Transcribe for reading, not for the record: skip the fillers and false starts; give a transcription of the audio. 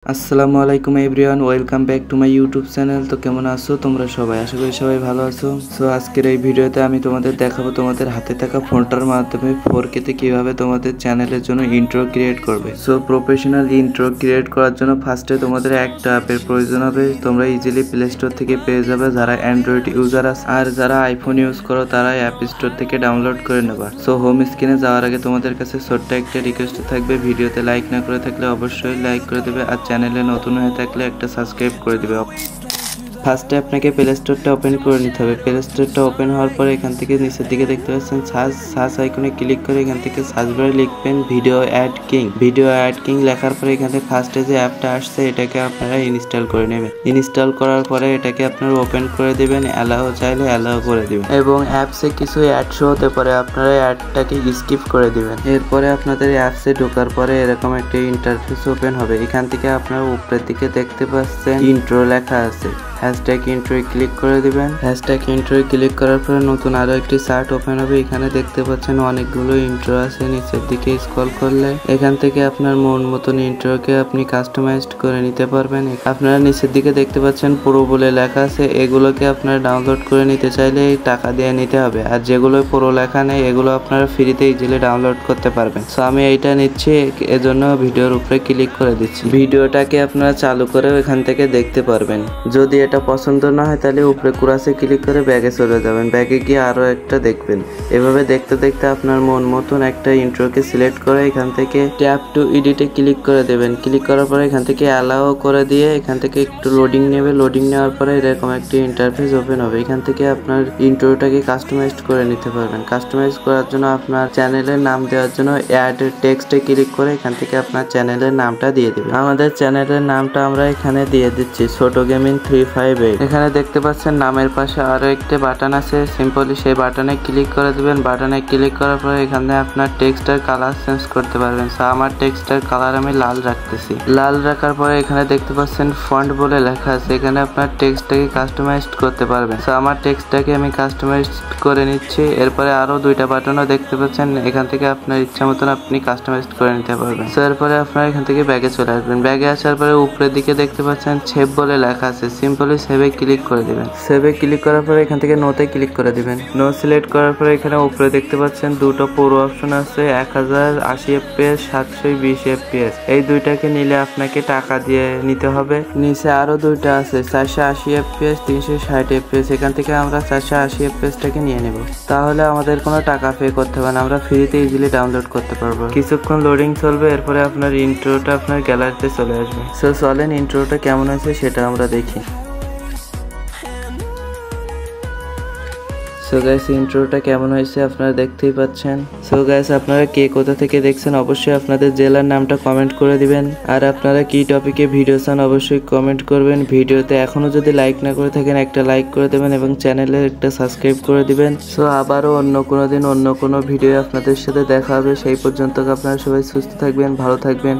আসসালামু আলাইকুম everyone, welcome back to my YouTube channel. তো কেমন আছো তোমরা সবাই? আশা করি সবাই ভালো আছো। সো আজকের এই ভিডিওতে আমি তোমাদের দেখাবো তোমাদের হাতে থাকা ফোনটার মাধ্যমে 4K তে কিভাবে তোমাদের চ্যানেলের জন্য ইন্ট্রো ক্রিয়েট করবে। সো প্রফেশনাল ইন্ট্রো ক্রিয়েট করার জন্য ফার্স্টে তোমাদের একটা অ্যাপের প্রয়োজন হবে। তোমরা ইজিলি প্লে স্টোর থেকে পেয়ে যাবে যারা অ্যান্ড্রয়েড ইউজার আছে, আর যারা আইফোন ইউজ করো তারা অ্যাপ স্টোর থেকে ডাউনলোড করে নেবা। সো হোম স্ক্রিনে যাওয়ার আগে তোমাদের কাছে ছোট্ট একটা রিকোয়েস্ট থাকবে, ভিডিওতে লাইক না করে থাকলে অবশ্যই লাইক করে দেবে, আর চ্যানেলে নতুন হয়ে থাকলে একটা সাবস্ক্রাইব করে দিবে। ফার্স্টে আপনাকে প্লে স্টোরটা ওপেন করে নিতে হবে। প্লে স্টোরটা ওপেন হওয়ার পরে এখান থেকে নিচের দিকে দেখতে পাচ্ছেন সার্চ আইকনে ক্লিক করে এখান থেকে সার্চ বারে লিখবেন video ad king. Video ad king লেখার পরে এখান থেকে ফার্স্টে যে অ্যাপটা আসছে এটাকে আপনারা ইনস্টল করে নেবেন। ইনস্টল করার পরে এটাকে আপনারা ওপেন করে দিবেন, অ্যালাও চাইলে অ্যালাও করে দিবেন, এবং অ্যাপসে কিছু অ্যাড শো হতে পারে, আপনারা অ্যাডটাকে স্কিপ করে দিবেন। এরপরে আপনাদের অ্যাপসে ঢোকার পরে এরকম একটা ইন্টারফেস ওপেন হবে। এখান থেকে আপনারা উপরের দিকে দেখতে পাচ্ছেন ইন্ট্রো লেখা আছে। হ্যাশট্যাগ ইন্ট্রোয় ক্লিক করে দিবেন। হ্যাশট্যাগ ইন্ট্রোয় ক্লিক করার পরে নতুন আরো একটি চার্ট ওপেন হবে। এখানে দেখতে পাচ্ছেন অনেকগুলো ইন্ট্রো আছে। নিচের দিকে স্ক্রল করলে এখান থেকে আপনার মন মতন ইন্ট্রোকে আপনি কাস্টমাইজড করে নিতে পারবেন। আপনারা নিচের দিকে দেখতে পাচ্ছেন প্রো বলে লেখা আছে। এগুলোকে আপনারা ডাউনলোড করে নিতে চাইলে টাকা দিয়ে নিতে হবে, আর যেগুলো প্রো লেখা নেই এগুলো আপনারা ফ্রিতে ইজিলি ডাউনলোড করতে পারবেন। সো আমি এইটা নিচ্ছি, এজন্য ভিডিওর উপরে ক্লিক করে দিচ্ছি। ভিডিওটাকে আপনারা চালু করে এখান থেকে দেখতে পারবেন। যদি এটা পছন্দ না হয় তাহলে উপরে কুরাসে ক্লিক করে ব্যাগে চলে যাবেন। ব্যাগে গিয়ে আরো একটা দেখবেন। এভাবে দেখতে দেখতে আপনার মন মতন একটা ইন্ট্রোকে সিলেক্ট করে এখান থেকে ট্যাপ টু এডিটে ক্লিক করে দেবেন। ক্লিক করার পরে এখান থেকে অ্যালাও করে দিয়ে এখান থেকে একটু লোডিং নেবে। লোডিং নেওয়ার পরে এরকম একটি ইন্টারফেস ওপেন হবে। এখান থেকে আপনার ইন্ট্রোটাকে কাস্টমাইজ করে নিতে পারবেন। কাস্টমাইজ করার জন্য আপনার চ্যানেলের নাম দেওয়ার জন্য অ্যাড টেক্সটে ক্লিক করে এখান থেকে আপনার চ্যানেলের নামটা দিয়ে দেবেন। আমাদের চ্যানেলের নামটা আমরা এখানে দিয়ে দিচ্ছি ছোট গেমিং 358। এখানে দেখতে পাচ্ছেন নামের পাশে আরো একটা বাটন আছে। সিম্পলি সেই বাটনে ক্লিক করে দিবেন। বাটনে ক্লিক করার পরে এখানে আপনার টেক্সটের কালার চেঞ্জ করতে পারবেন। সো আমার টেক্সটের কালার আমি লাল রাখতেছি। লাল রাখার পরে এখানে দেখতে পাচ্ছেন ফন্ট বলে লেখা আছে। এখানে আপনার টেক্সটটাকে কাস্টমাইজড করতে পারবেন। সো আমার টেক্সটটাকে আমি কাস্টমাইজড করে নিচ্ছি। এরপরে আরো দুইটা বাটনও দেখতে পাচ্ছেন। এখান থেকে আপনার ইচ্ছা মতন আপনি কাস্টমাইজড করে নিতে পারবেন। সো এরপরে আপনারা এখান থেকে ব্যাগে চলে আসবেন। ব্যাগে আসার পরে উপরের দিকে দেখতে পাচ্ছেন সেভ বলে লেখা আছে। সিম্পলি সেভে ক্লিক করে দিবেন। সেভে ক্লিক করার পরে এখান থেকে নোতে ক্লিক করে দিবেন। নো সিলেক্ট করার পরে এখানে উপরে দেখতে পাচ্ছেন দুটো পুরো অপশন আছে, 1080 fps 720 fps। এই দুইটাকে নিলে আপনাকে টাকা দিয়ে নিতে হবে। নিচে আরো দুইটা আছে 480 fps 360 fps। এখান থেকে আমরা 480 fps টাকে নিয়ে নেব। তাহলে আমাদের কোনো টাকা পে করতে হবে না, আমরা ফ্রিতে ইজিলি ডাউনলোড করতে পারবো। কিছুক্ষণ লোডিং চলবে, এরপরে আপনার ইন্ট্রোটা আপনার গ্যালারিতে চলে আসবে। সো চলেন ইন্ট্রোটা কেমন হয়েছে সেটা আমরা দেখি। সো গাইস ইন্ট্রোটা কেমন হয়েছে আপনারা দেখতেই পাচ্ছেন। সো গাইস আপনারা কে কোথা থেকে দেখছেন অবশ্যই আপনাদের জেলার নামটা কমেন্ট করে দিবেন, আর আপনারা কি টপিকে ভিডিও চান অবশ্যই কমেন্ট করবেন। ভিডিওতে এখনো যদি লাইক না করে থাকেন একটা লাইক করে দেবেন এবং চ্যানেলে একটা সাবস্ক্রাইব করে দিবেন। সো আবারও অন্য কোনো দিন অন্য কোনো ভিডিও আপনাদের সাথে দেখা হবে। সেই পর্যন্ত আপনারা সবাই সুস্থ থাকবেন, ভালো থাকবেন।